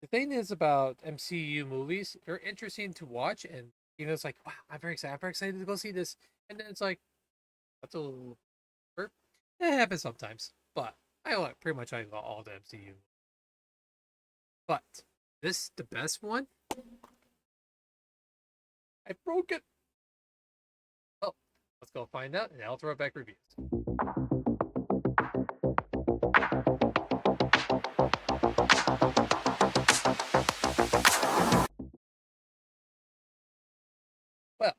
the thing is about MCU movies, they're interesting to watch, and it's like, wow, I'm very excited to go see this, and then it's like, that's a little burp. It happens sometimes, but I like pretty much I love all the MCU. But this the best one. I broke it. Oh, let's go find out in Al Throwback reviews. Well,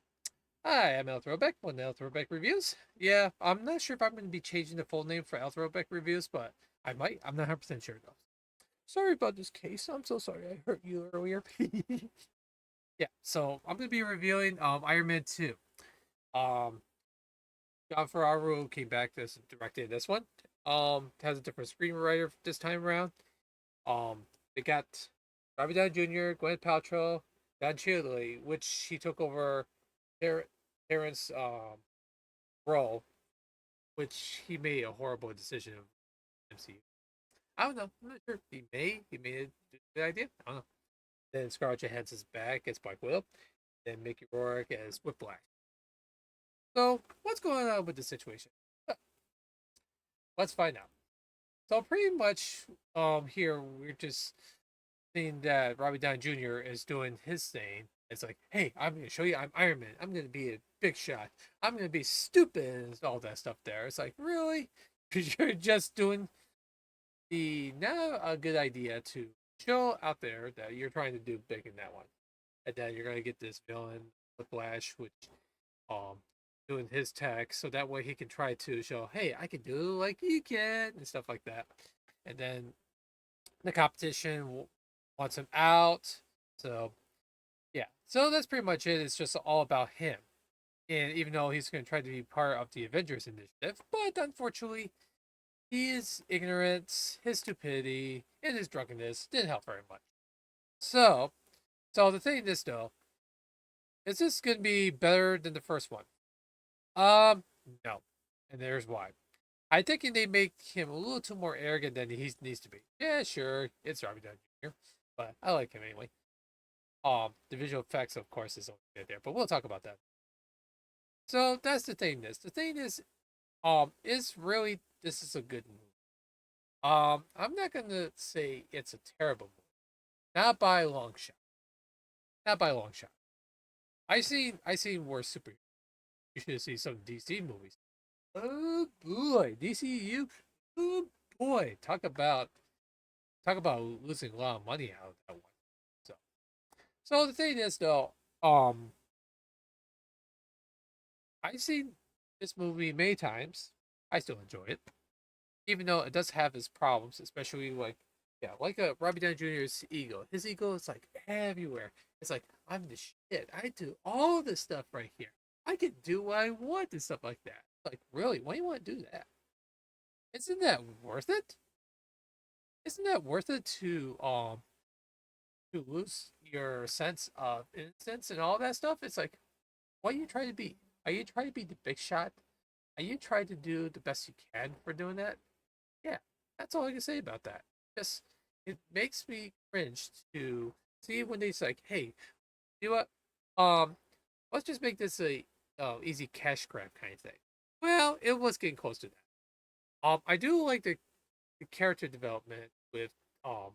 hi, I'm Al Throwback, one Al Throwback reviews. Yeah, I'm not sure if I'm going to be changing the full name for Al Throwback reviews, but I might. I'm not 100% sure though. Sorry about this case. I'm so sorry I hurt you earlier. Yeah, so I'm going to be reviewing Iron Man 2. Um, John Ferraro came back to directed this one. Has a different screenwriter this time around. They got Robert Downey Jr., Gwyneth Paltrow, Don Cheadle, which he took over Terrence role, which he made a horrible decision of MCU. I don't know. I'm not sure. He made a good idea. I don't know. Then Scarlett Johansson's back as Black Widow. Then Mickey Rourke as Whiplash. So what's going on with the situation? Let's find out. So pretty much, here we're just seeing that Robbie Downey Jr. is doing his thing. It's like, hey, I'm gonna show you I'm Iron Man. I'm gonna be a big shot. I'm gonna be stupid and all that stuff there. It's like, really? Because you're just doing the not a good idea to show out there that you're trying to do big in that one. And then you're gonna get this villain, Whiplash, which um doing his tech so that way he can try to show, hey, I can do like you can and stuff like that. And then the competition wants him out. So yeah, so that's pretty much it. It's just all about him. And even though he's going to try to be part of the Avengers initiative, but unfortunately, his ignorance, his stupidity, and his drunkenness didn't help very much. So, so the thing is though, is this going to be better than the first one? No, and there's why. I think they make him a little too more arrogant than he needs to be. Yeah, sure, it's Robert Downey Jr., but I like him anyway. The visual effects, of course, is only good there, but we'll talk about that. So that's the thing. The thing is really this is a good movie. I'm not gonna say it's a terrible movie, not by a long shot, not by a long shot. I seen worse superheroes. You should see some DC movies. Oh boy, DCU. Oh boy, talk about losing a lot of money out of that one. So, so the thing is though, I've seen this movie many times. I still enjoy it, even though it does have its problems, especially like, yeah, like a Robbie Downey Jr.'s ego. His ego is like everywhere. It's like, I'm the shit. I do all this stuff right here. I can do what I want and stuff like that. Like, really, why do you want to do that? Isn't that worth it? Isn't that worth it to lose your sense of innocence and all that stuff? It's like, what are you trying to be? Are you trying to be the big shot? Are you trying to do the best you can for doing that? Yeah, that's all I can say about that. Just it makes me cringe to see when they say, like, "Hey, you know what? Let's just make this a easy cash grab kind of thing." Well, it was getting close to that. I do like the character development um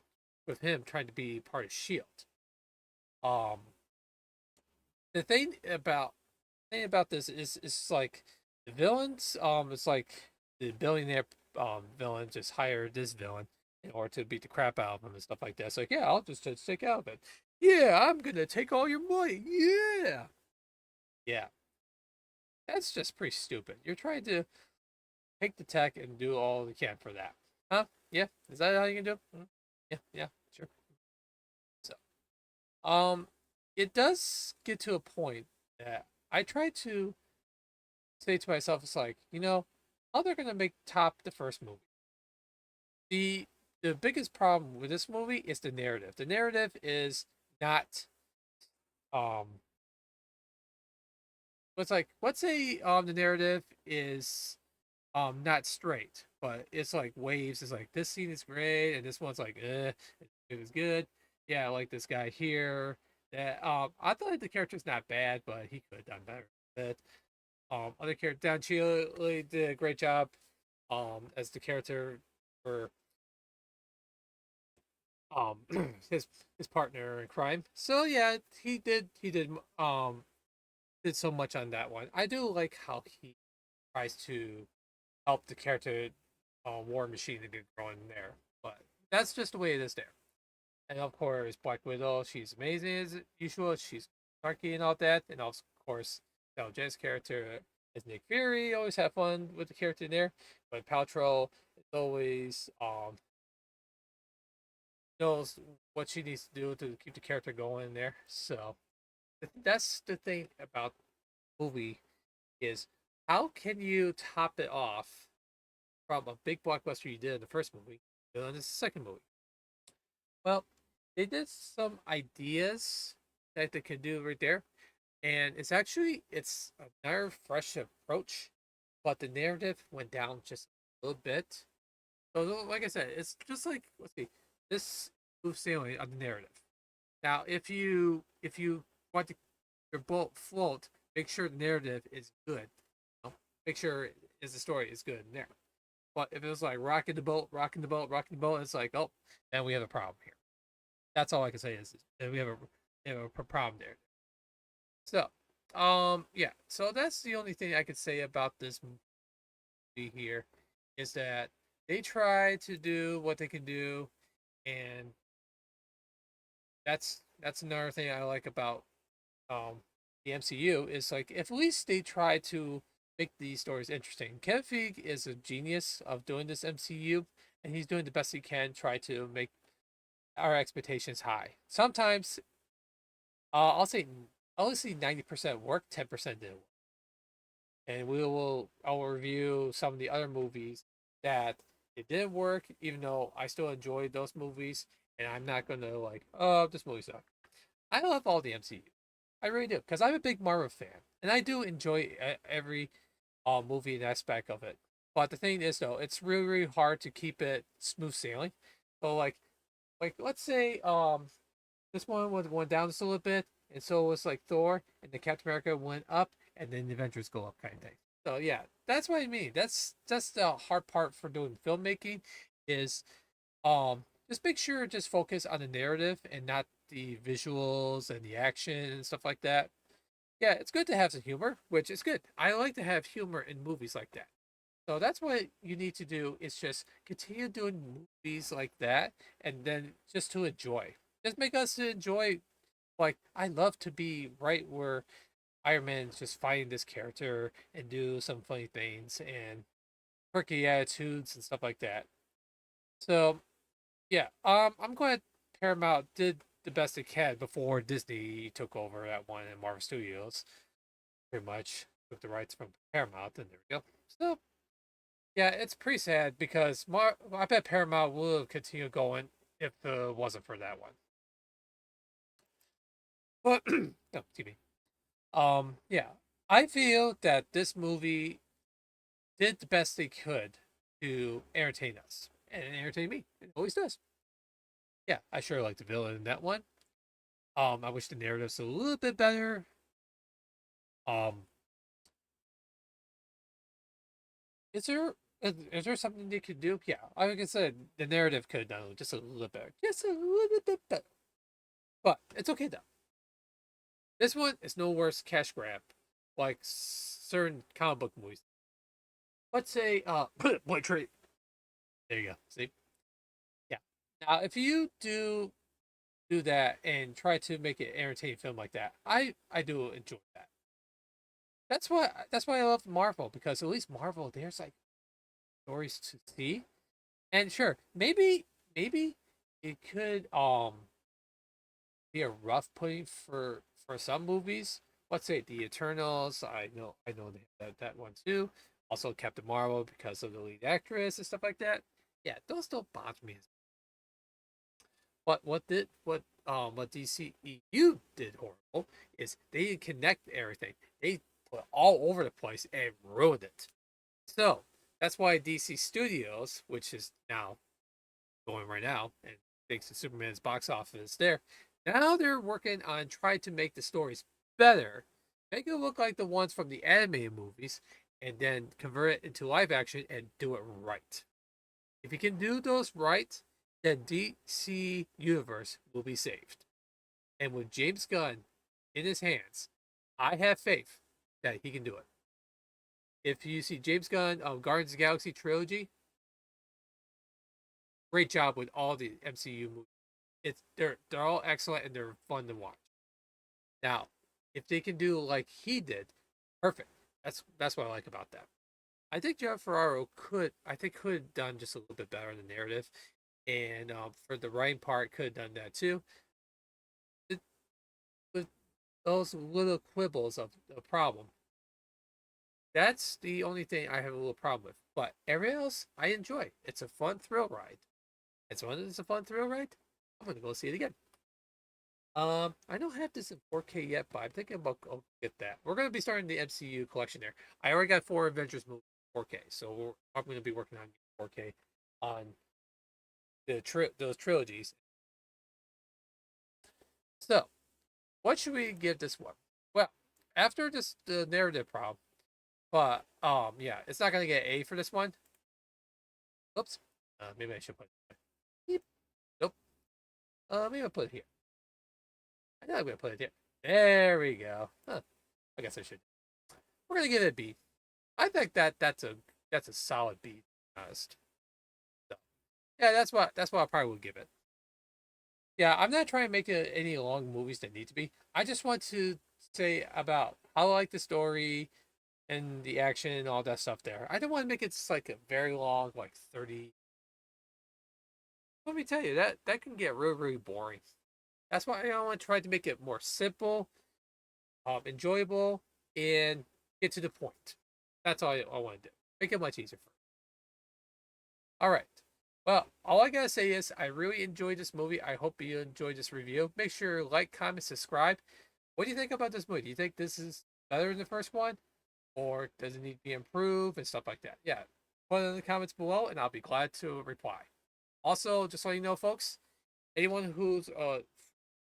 with him trying to be part of Shield. Um, the thing about this is like the villains. It's like the billionaire villain just hired this villain in order to beat the crap out of him and stuff like that. It's like, yeah, I'll just take out of it. Yeah, I'm gonna take all your money. Yeah, yeah. That's just pretty stupid. You're trying to take the tech and do all you can for that, huh? Yeah, is that how you can do it? Yeah, yeah, sure. So, um, it does get to a point that I try to say to myself, it's like, how they're gonna make top the first movie. The the biggest problem with this movie is the narrative. The narrative is not um what's like let's say the narrative is not straight, but it's like waves. It's like this scene is great and this one's like it was good. yeah, I like this guy here. That I thought the character's not bad, but he could have done better. But other character Don Cheadle did a great job as the character for um his his partner in crime. So yeah, he did so much on that one. I do like how he tries to help the character War Machine to get going there, but that's just the way it is there. And of course, Black Widow, she's amazing as usual. She's snarky and all that, and of course, Jen's character is Nick Fury. Always have fun with the character in there, but Paltrow is always knows what she needs to do to keep the character going in there. So that's the thing about the movie is how can you top it off from a big blockbuster you did in the first movie in the second movie? Well, they did some ideas that they could do right there, and it's another fresh approach, but the narrative went down just a little bit. So, like I said, it's just like let's see, this smooth sailing on the narrative. Now, if you want to your boat float, make sure the narrative is good. You know? Make sure is the story is good in there. But if it was like rocking the boat, rocking the boat, rocking the boat, it's like, oh, then we have a problem here. That's all I can say is we have a problem there. So, yeah. So that's the only thing I could say about this movie here is that they try to do what they can do, and that's another thing I like about the MCU is like if at least they try to make these stories interesting. Kevin Feige is a genius of doing this MCU, and he's doing the best he can try to make our expectations high. Sometimes I'll say I'll see 90% work, 10% didn't work. And I'll review some of the other movies that it didn't work, even though I still enjoyed those movies. And I'm not gonna like, oh, this movie sucked. I love all the MCU. I really do because I'm a big Marvel fan, and I do enjoy every movie and aspect of it. But the thing is, though, it's really really hard to keep it smooth sailing. So like let's say this one went down just a little bit, and so it was like Thor and the Captain America went up, and then the Avengers go up kind of thing. So yeah, that's what I mean. That's the hard part for doing filmmaking, is just make sure just focus on the narrative and not the visuals and the action and stuff like that. Yeah, it's good to have some humor, which is good. I like to have humor in movies like that. So that's what you need to do is just continue doing movies like that and then just to enjoy. Just make us enjoy like I love to be right where Iron Man's just fighting this character and do some funny things and quirky attitudes and stuff like that. So yeah, I'm glad Paramount did the best it can before Disney took over that one in Marvel Studios. Pretty much took the rights from Paramount, and there we go. So yeah, it's pretty sad because I bet Paramount will continue going if it wasn't for that one. But no, excuse me. Yeah, I feel that this movie did the best they could to entertain us and entertain me. It always does. Yeah, I sure like the villain in that one. I wish the narrative's a little bit better. Um, is there is there something they could do? Yeah, like I said, the narrative could have done just a little bit better, just a little bit better. But it's okay though. This one is no worse cash grab like certain comic book movies. Let's say, Boy Tree. There you go. See, yeah. Now, if you do that and try to make it entertaining film like that, I do enjoy that. That's why I love Marvel because at least Marvel there's like stories to see. And sure, maybe it could be a rough putting for some movies. Let's say the Eternals. I know they have that one too. Also Captain Marvel because of the lead actress and stuff like that. Yeah, those don't bother me. But what DCEU did horrible is they didn't connect everything. They put all over the place and ruined it. So that's why DC Studios, which is now going right now, and thanks to Superman's box office there. Now they're working on trying to make the stories better, make it look like the ones from the animated movies, and then convert it into live action and do it right. If you can do those right, then DC Universe will be saved. And with James Gunn in his hands, I have faith that he can do it. If you see James Gunn of Guardians of the Galaxy trilogy, great job with all the MCU movies. They're all excellent and they're fun to watch. Now, if they can do like he did, perfect. That's what I like about that. I think John Ferraro could have done just a little bit better in the narrative, and for the writing part could have done that too. With those little quibbles of the problem, that's the only thing I have a little problem with. But everything else I enjoy. It's a fun thrill ride. It's a fun thrill ride. I'm gonna go see it again. I don't have this in 4K yet, but I'm thinking about get that. We're gonna be starting the MCU collection there. I already got 4 Avengers movies 4K, so I'm gonna be working on 4K on those trilogies. So, what should we give this one? Well, after this the narrative problem, but yeah, it's not gonna get A for this one. Oops. Maybe I should put it. Beep. Nope. Maybe I'll put it here. I know I'm gonna put it here. There we go. Huh. I guess I should. We're gonna give it a B. I think that's a solid B. To be honest. So, yeah, that's what I probably would give it. Yeah, I'm not trying to make it any long movies that need to be. I just want to say about how I like the story and the action and all that stuff there. I don't want to make it just like a very long, like 30. Let me tell you, that can get really, really boring. That's why I want to try to make it more simple, enjoyable, and get to the point. That's all I want to do. Make it much easier for me. All right. Well, all I gotta say is I really enjoyed this movie. I hope you enjoyed this review. Make sure to like, comment, subscribe. What do you think about this movie? Do you think this is better than the first one? Or does it need to be improved and stuff like that? Yeah. Put it in the comments below and I'll be glad to reply. Also, just so you know, folks, anyone who's a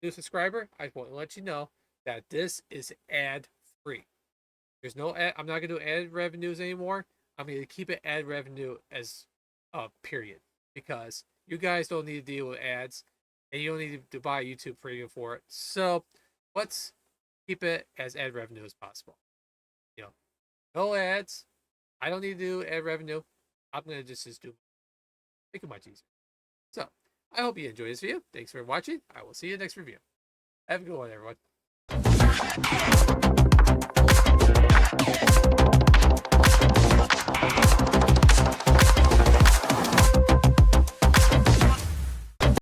new subscriber, I want to let you know that this is ad free. There's no ad, I'm not gonna do ad revenues anymore. I'm gonna keep it ad revenue as period. Because you guys don't need to deal with ads and you don't need to buy YouTube Premium for it. So let's keep it as ad revenue as possible. You know, no ads. I don't need to do ad revenue. I'm gonna just do make it much easier. So I hope you enjoyed this video. Thanks for watching. I will see you next review. Have a good one, everyone.